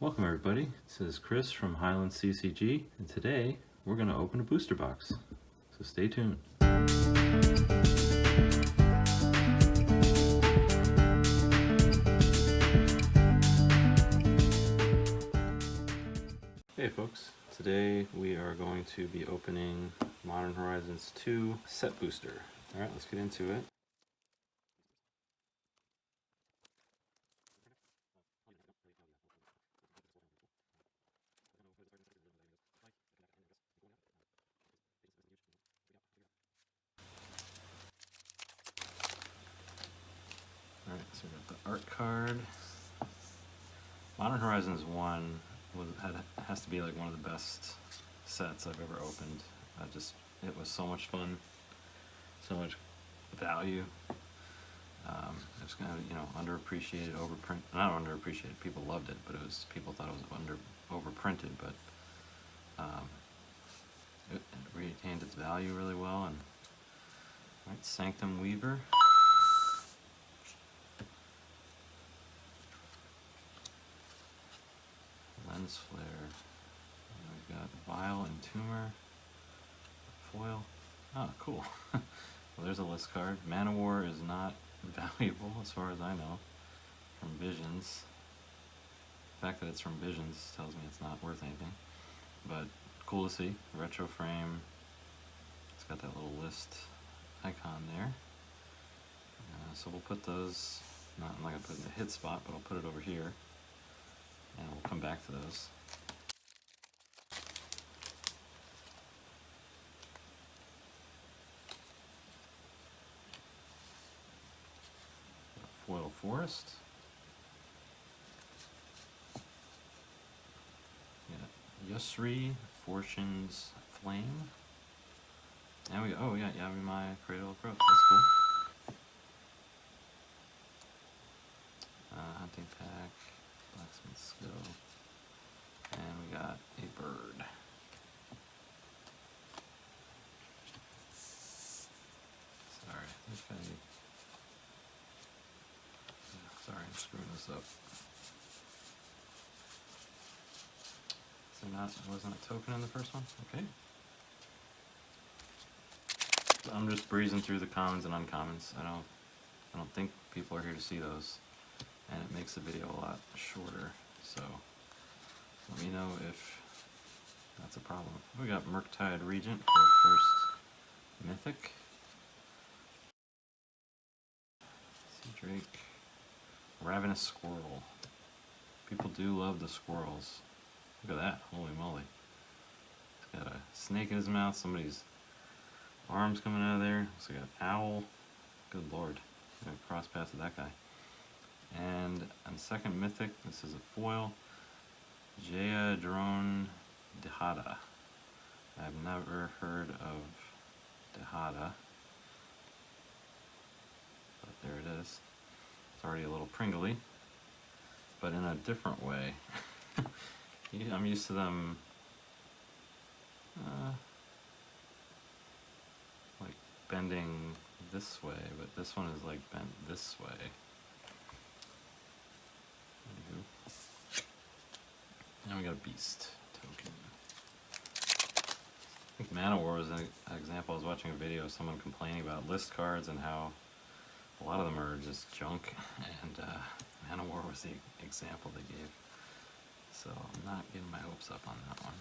Welcome everybody, this is Chris from Highland CCG, and today we're going to open a booster box, so stay tuned. Hey folks, today we are going to be opening Modern Horizons 2 set booster. Alright, let's get into it. Alright, so we got the art card. Modern Horizons 1 has to be like one of the best sets I've ever opened. It was so much fun, so much value. It's kind of, underappreciated, not underappreciated, people loved it, but people thought it was overprinted, but it retained its value really well. And right, Sanctum Weaver. Lens Flare. And we've got Vile Entomber. Foil. Oh, cool. Well, there's a list card. Mana War is not valuable as far as I know from Visions. The fact that it's from Visions tells me it's not worth anything, but cool to see. Retro frame. It's got that little list icon there. So we'll put those, I'm not going to put it in the hit spot, but I'll put it over here, and we'll come back to those. Foil Forest. Yusri, Fortune's Flame. And we got Yavimaya, Cradle of Growth. That's cool. Hunting Pack, Blacksmith's Skill, and we got a bird. Sorry, I'm screwing this up. So wasn't a token in the first one? Okay. So I'm just breezing through the commons and uncommons. I don't think people are here to see those, and it makes the video a lot shorter. So let me know if that's a problem. We got Murktide Regent for first mythic. Sea Drake. Ravenous Squirrel. People do love the squirrels. Look at that, holy moly. He's got a snake in his mouth, somebody's arms coming out of there. Looks like an owl. Good lord. I'm gonna cross paths with that guy. And on second mythic, this is a foil. Jaya Drone Dihada. I've never heard of Dihada, but there it is. It's already a little pringly, but in a different way. I'm used to them like bending this way, but this one is like bent this way. Now we got a beast token. I think Mana War was an example. I was watching a video of someone complaining about list cards and how a lot of them are just junk, and Mana War was the example they gave. So I'm not getting my hopes up on that one.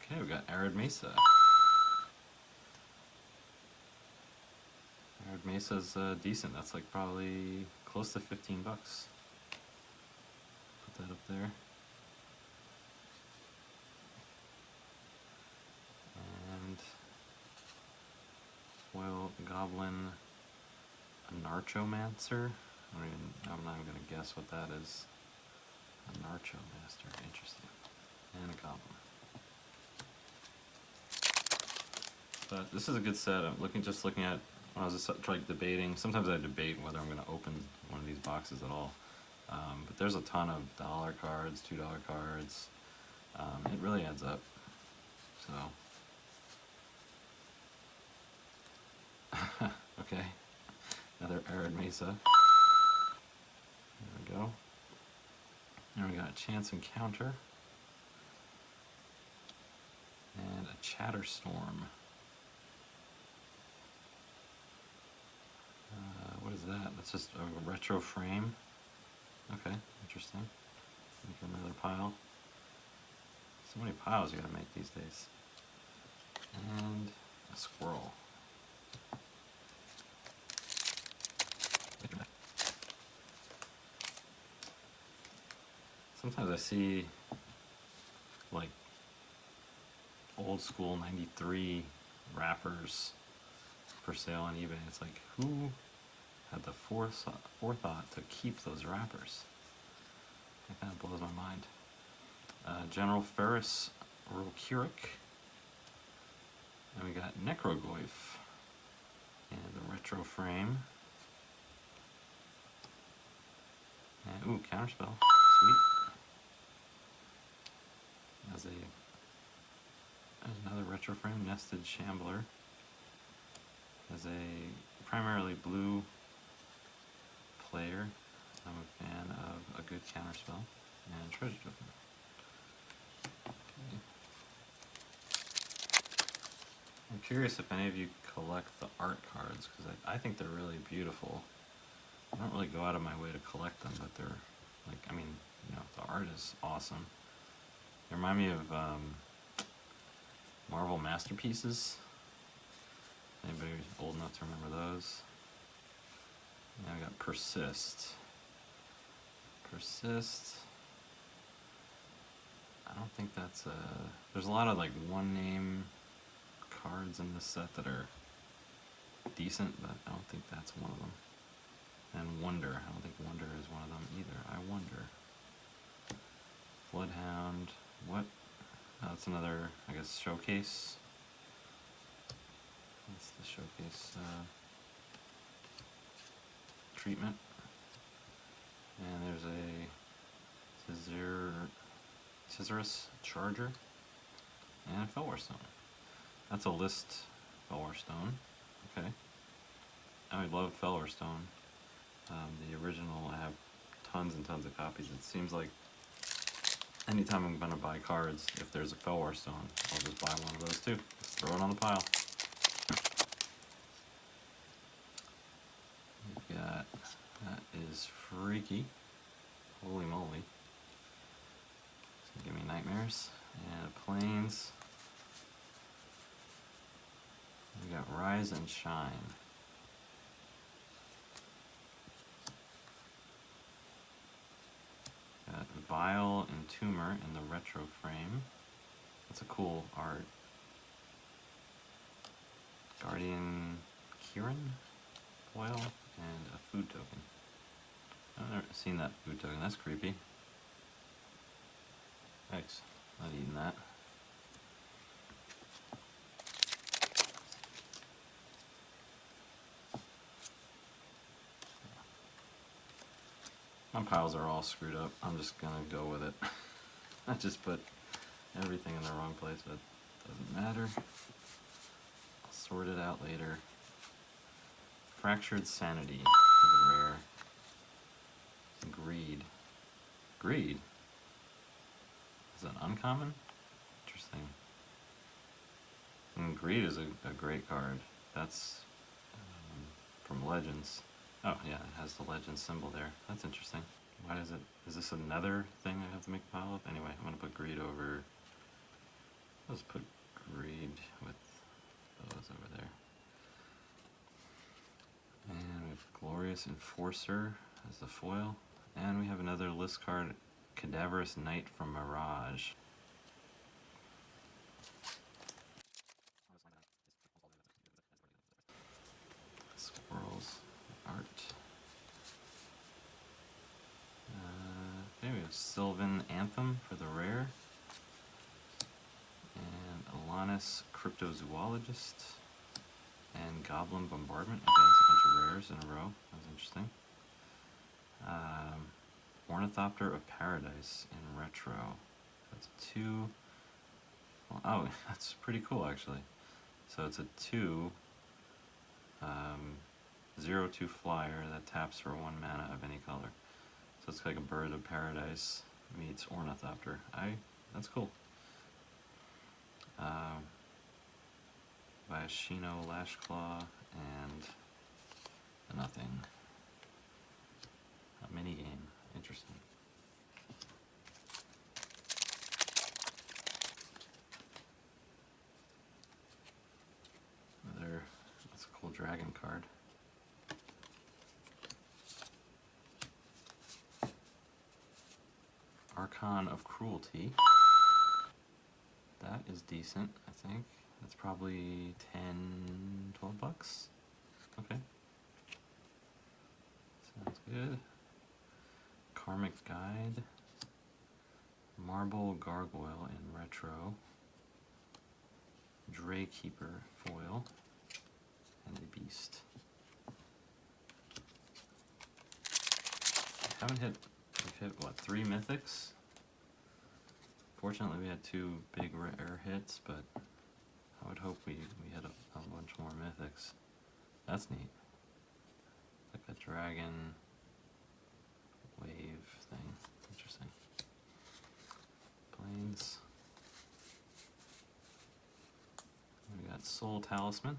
Okay, we got Arid Mesa. Arid Mesa's decent. That's like probably close to 15 bucks. Put that up there. And foil Goblin Anarchomancer. I'm not even going to guess what that is. Anarchomancer, interesting. And a Goblin. But this is a good set. I'm just looking at, when I was just like debating, sometimes I debate whether I'm going to open one of these boxes at all. But there's a ton of $1 cards, $2 cards. It really adds up. So, okay, another Arid Mesa. There we go. And we got a Chance Encounter. And a Chatterstorm. What is that? That's just a retro frame. Okay, interesting. Make another pile. So many piles you gotta make these days. And a squirrel. Sometimes I see like old school 93 wrappers for sale on eBay. It's like, who had the forethought to keep those wrappers? That kind of blows my mind. General Ferris Rolkirk. And we got Necrogoyf. And the retro frame. And, ooh, Counterspell. Sweet. There's another retro frame, Nested Shambler. As a primarily blue player, I'm a fan of a good Counterspell and Treasure Token. Okay. I'm curious if any of you collect the art cards, because I think they're really beautiful. I don't really go out of my way to collect them, but they're like, I mean, you know, the art is awesome. They remind me of Marvel Masterpieces. Anybody old enough to remember those? Now we got Persist. Persist. I don't think that's a... There's a lot of like one name cards in this set that are decent, but I don't think that's one of them. And Wonder. I don't think Wonder is one of them either. I Wonder. Bloodhound. What? That's another, I guess, showcase. That's the showcase treatment. And there's a Scissorus Charger and a Fellwar Stone. That's a list Fellwar Stone. Okay. I love Fellwar Stone. The original, I have tons and tons of copies. It seems like anytime I'm going to buy cards, if there's a Fellwar Stone, I'll just buy one of those too. Just throw it on the pile. We've got, that is freaky. Holy moly. It's gonna give me nightmares. And Plains. We got Rise and Shine. Got Vile Entomber in the retro frame. That's a cool art. Guardian Kieran foil and a food token. I've never seen that food token. That's creepy. Thanks. Not eating that. My piles are all screwed up. I'm just gonna go with it. I just put everything in the wrong place, but it doesn't matter. I'll sort it out later. Fractured Sanity for the rare. Greed. Greed? Is that uncommon? Interesting. And Greed is a great card. That's from Legends. Oh yeah, it has the Legends symbol there. That's interesting. Why is it? Is this another thing I have to make a pile of? Anyway, I'm gonna put Greed over. Let's put Greed with those over there. And we have Glorious Enforcer as the foil. And we have another list card, Cadaverous Knight from Mirage. Squirrels art. Okay, we have Sylvan Anthem for the rare. And Alanis Cryptozoologist. And Goblin Bombardment. Okay, that's a bunch of rares in a row. That was interesting. Ornithopter of Paradise in retro. That's a 2. Well, oh, that's pretty cool actually. So it's a 2 0/2 flyer that taps for 1 mana of any color. So it's like a bird of paradise. meets Ornithopter. That's cool. Viashino Lashclaw and nothing. A mini game. Interesting. That's a cool dragon card. Archon of Cruelty. That is decent, I think. That's probably 10, 12 bucks. Okay. Sounds good. Karmic Guide. Marble Gargoyle in retro. Draykeeper foil. And the Beast. We've hit what, 3 mythics? Fortunately, we had 2 big rare hits, but I would hope we hit a bunch more mythics. That's neat. Like a dragon wave thing. Interesting. Planes. We got Soul Talisman.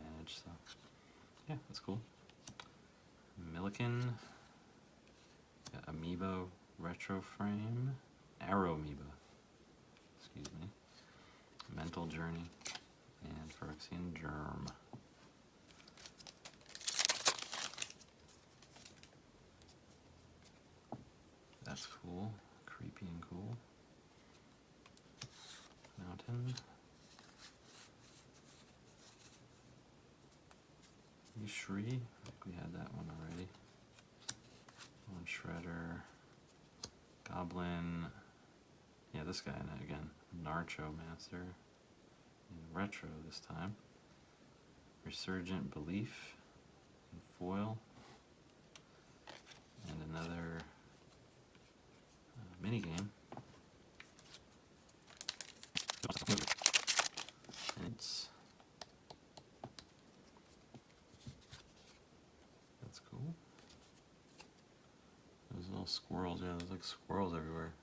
Manage, so yeah, that's cool. Milliken. Got Amiibo Retro Frame. Arrow Amoeba. Excuse me. Mental Journey. And Phyrexian Germ. That's cool. Creepy and cool. Mountain. Shri. I think we had that one already. One Shredder. Goblin. Yeah, this guy again. Narchomancer. In retro this time. Resurgent Belief. In foil. And another minigame. That's cool. Those little squirrels, yeah, there's like squirrels everywhere.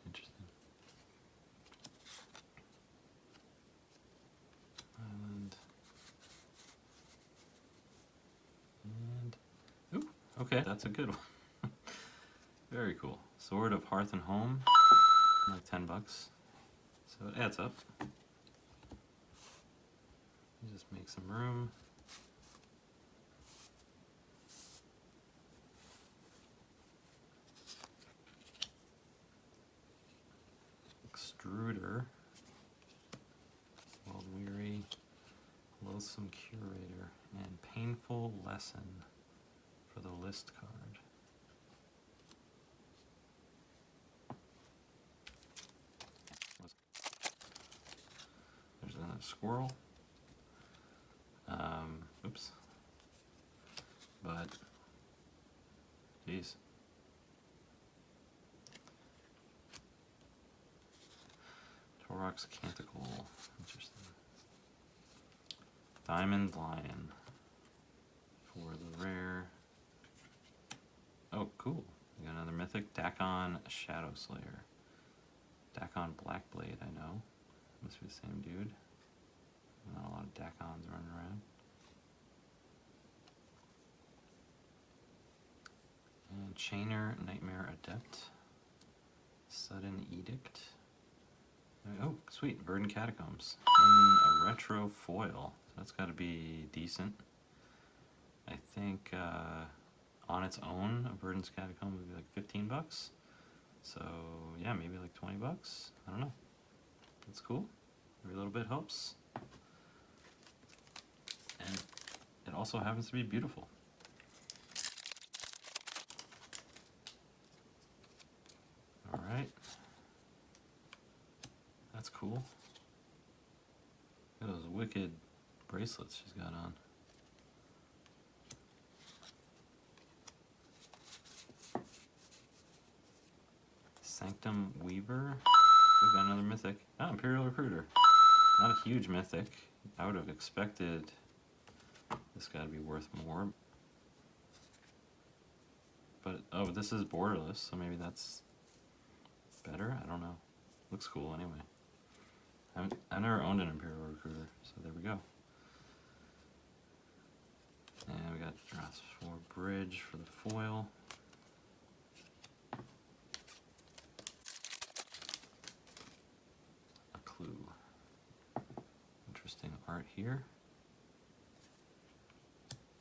Interesting. Island. And ooh, okay, that's a good one. Very cool. Sword of Hearth and Home. Like 10 bucks. So it adds up. You just make some room. Extruder. World Weary. Loathsome Curator. And Painful Lesson for the list card. There's a squirrel. Oops. But, geez. Taurox Canticle. Interesting. Diamond Lion. For the rare. Oh, cool. We got another mythic. Dakon Shadow Slayer. Dakon Blackblade, I know. Must be the same dude. Not a lot of Dakons running around. And Chainer, Nightmare Adept. Sudden Edict. Oh, sweet. Verdant Catacombs. In a retro foil. So that's got to be decent. I think on its own, a Verdant's Catacomb would be like 15 bucks. So, yeah, maybe like 20 bucks. I don't know. That's cool. Every little bit helps. And it also happens to be beautiful. Alright. That's cool. Look at those wicked bracelets she's got on. Sanctum Weaver. We've got another mythic. Oh, Imperial Recruiter. Not a huge mythic. I would have expected this guy to be worth more. but oh, this is borderless, so maybe that's better. I don't know. Looks cool anyway. I've never owned an Imperial Recruiter, so there we go. And we got Dross 4 Bridge for the foil. A clue. Interesting art here.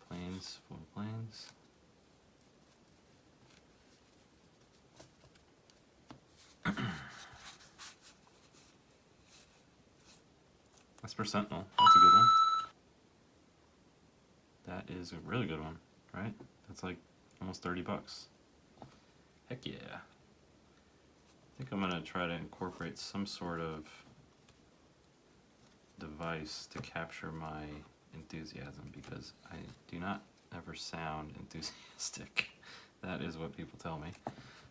Planes, foil planes. Esper Sentinel, that's a good one. That is a really good one, right? That's like almost 30 bucks. Heck yeah. I think I'm gonna try to incorporate some sort of device to capture my enthusiasm, because I do not ever sound enthusiastic. That is what people tell me.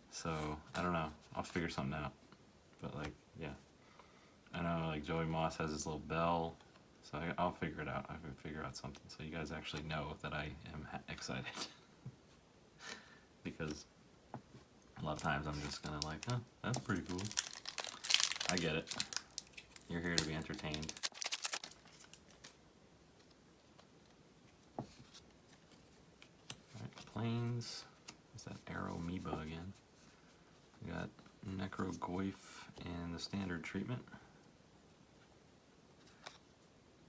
So, I don't know. I'll figure something out. But like, yeah. I know like Joey Moss has his little bell, so I'll figure it out. I can figure out something so you guys actually know that I am excited. Because a lot of times I'm just gonna like, huh, that's pretty cool. I get it. You're here to be entertained. Alright, planes. Is that Arrow Amoeba again? We got Necrogoyf in the standard treatment.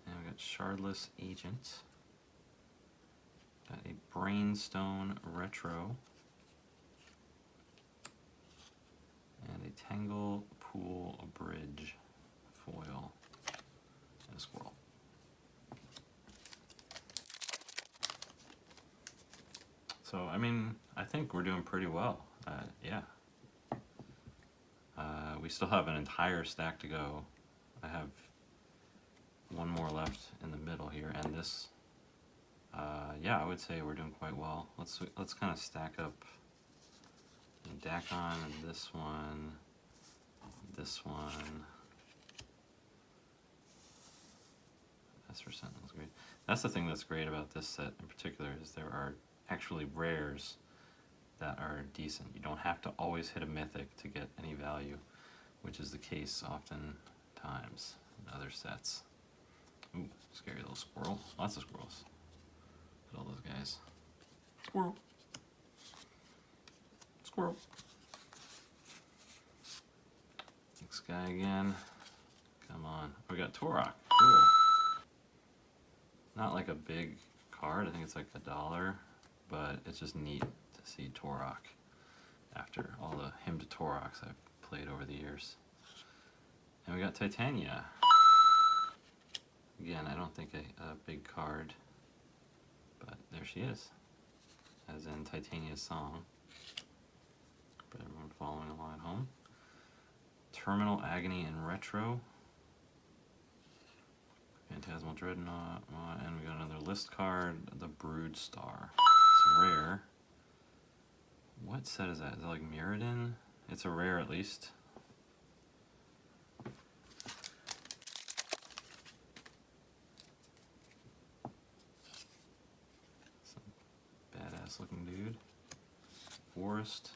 And we got Shardless Agent. Got a Brainstone Retro. And a Tangle Pool Bridge foil. And a squirrel. So, I mean, I think we're doing pretty well. Yeah. We still have an entire stack to go. I have one more left in the middle here, and this, yeah, I would say we're doing quite well. Let's kind of stack up Dakon and this one. Esper Sentinel's great. That's the thing that's great about this set in particular, is there are actually rares that are decent. You don't have to always hit a mythic to get any value, which is the case oftentimes in other sets. Ooh, scary little squirrel. Lots of squirrels. Look at all those guys. Squirrel. Squirrel. Next guy again. Come on. We got Torok. Cool. Not like a big card. I think it's like $1, but it's just neat to see Torok after all the Hymn to Toroks I've played over the years. And we got Titania. Again, I don't think a big card, but there she is, as in Titania's song. For everyone following along at home. Terminal Agony in Retro. Phantasmal Dreadnought, and we got another list card, the Brood Star. It's rare. What set is that? Is it like Mirrodin? It's a rare at least. Some badass looking dude. Forest.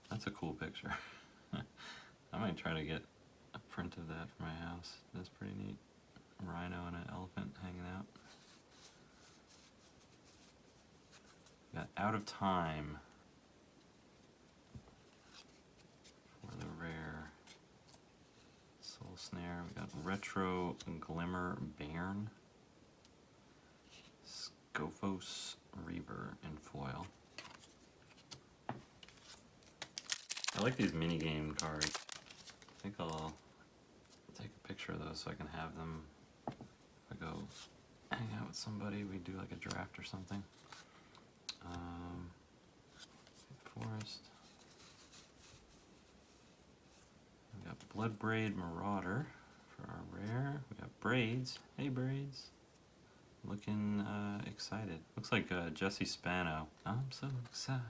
That's a cool picture. I might try to get a print of that for my house. That's pretty neat. A rhino and an elephant hanging out. Got Out of Time for the rare. Soul Snare. We got Retro Glimmer Bairn. Scophos Reaver in foil. I like these minigame cards. I think I'll take a picture of those so I can have them if I go hang out with somebody. We do like a draft or something. Forest. We got Bloodbraid Marauder for our rare. We got Braids. Hey Braids. Looking excited. Looks like Jesse Spano. I'm so excited.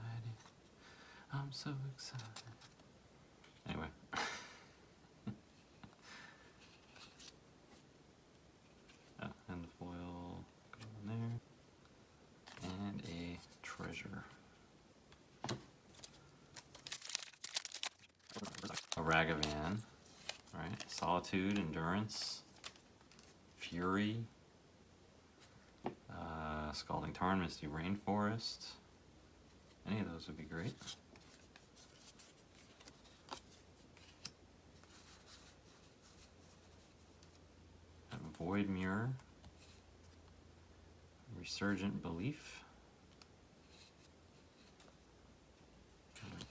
I'm so excited. Anyway. Oh, and the foil go in Ragavan, right? Solitude, Endurance, Fury, Scalding Tarn, Misty Rainforest. Any of those would be great. Void Mirror, Resurgent Belief,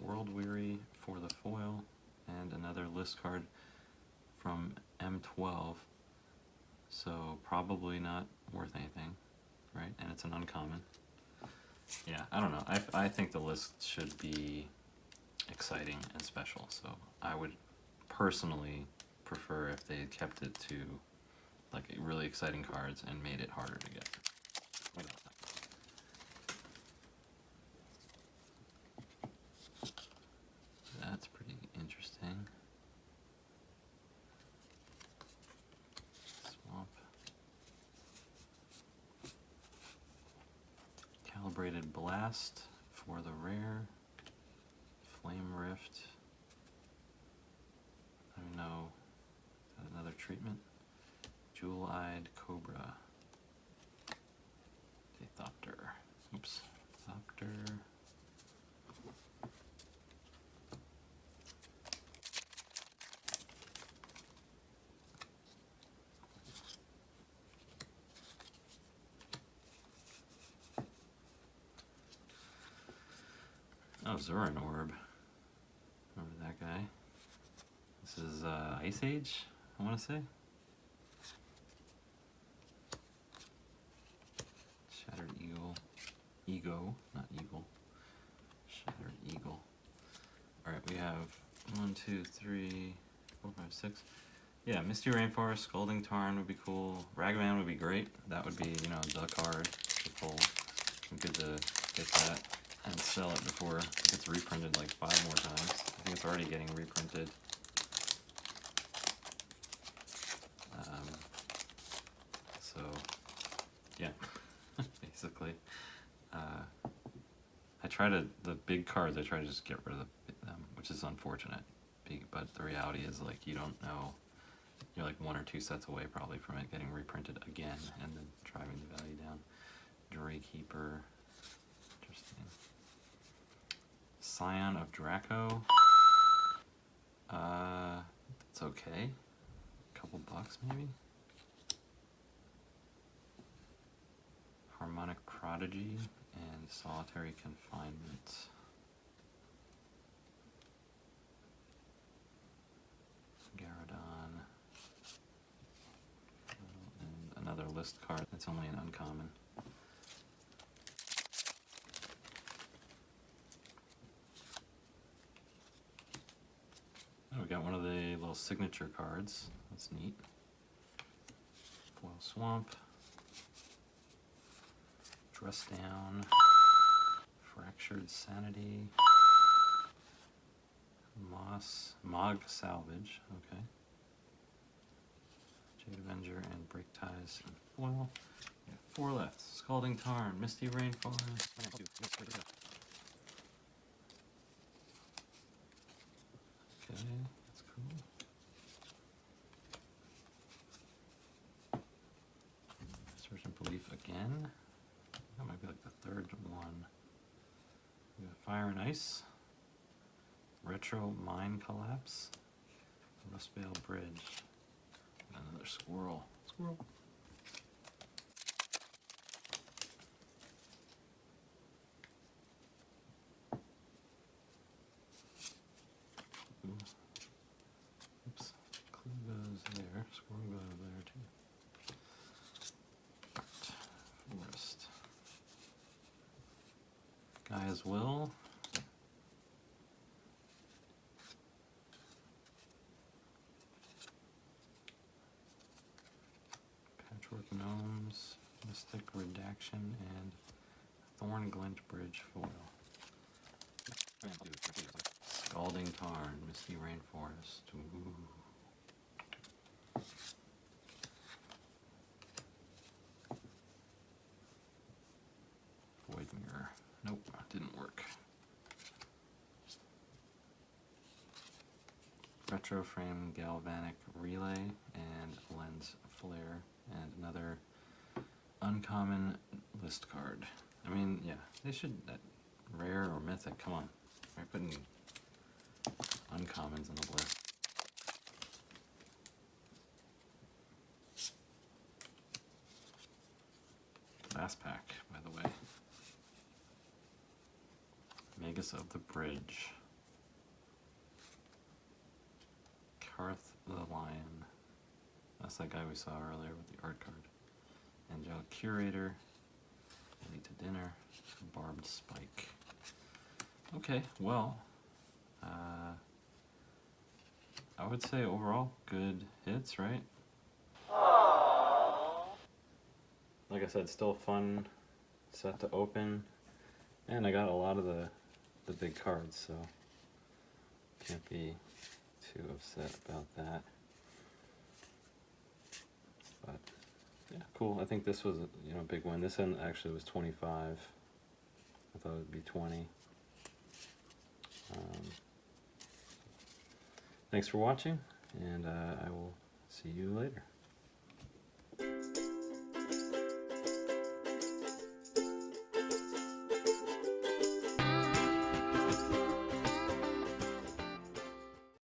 World Weary for the foil, and another list card from M12, so probably not worth anything, right? And it's an uncommon. Yeah, I don't know. I think the list should be exciting and special, so I would personally prefer if they kept it to like really exciting cards and made it harder to get. That's pretty interesting. Swamp. Calibrated Blast for the rare. Flame Rift. I don't know. Another treatment. Jewel-Eyed Cobra. Thopter. Oops. Thopter. Oh, Zuran Orb. Remember that guy? This is Ice Age, I want to say. Shattered Eagle. Ego, not Eagle. Shattered Eagle. Alright, we have 1, 2, 3, 4, 5, 6. Yeah, Misty Rainforest, Scalding Tarn would be cool. Ragavan would be great. That would be, you know, the card to pull. Good to get that and sell it before it gets reprinted like 5 more times. I think it's already getting reprinted. So, yeah, basically. I try to, the big cards, I try to just get rid of them, which is unfortunate. But the reality is, like, you don't know. You're like 1 or 2 sets away probably from it getting reprinted again and then driving the value down. Draykeeper. Interesting. Scion of Draco. It's okay. Couple bucks maybe. Harmonic Prodigy and Solitary Confinement. Garadon. And another list card. It's only an uncommon. Oh, we got one of the little signature cards. That's neat. Foil Swamp. Dress Down. Fractured Sanity. Mog Salvage. Okay. Jade Avenger and Break Ties and foil. We have 4 left. Scalding Tarn, Misty Rainforest. Okay, that's cool. Resurgent Belief again. That might be like the 3rd one. We got Fire and Ice. Retro Mine Collapse. Rustvale Bridge. And another squirrel. Squirrel. Oops. Clue goes there. Squirrel goes there too. Forest. Gaia's Will. Patchwork Gnomes. Mystic Redaction and Thornglint Bridge foil. Scalding Tarn, Misty Rainforest. Ooh. Void Mirror. Nope, didn't work. retro frame galvanic relay and lens flare, and another uncommon list card. I mean, yeah, they should, rare or mythic, come on. They're putting uncommons on the list. Last pack, by the way. Magus of the Bridge. Karth the Lion. That's that guy we saw earlier with the art card. Angelic Curator. Late to Dinner. Barbed Spike. Okay, well, I would say overall good hits, right? Like I said, still a fun set to open, and I got a lot of the big cards, so can't be too upset about that. But yeah, cool. I think this was a big win. This one actually was 25. I thought it would be 20. Thanks for watching, and I will see you later.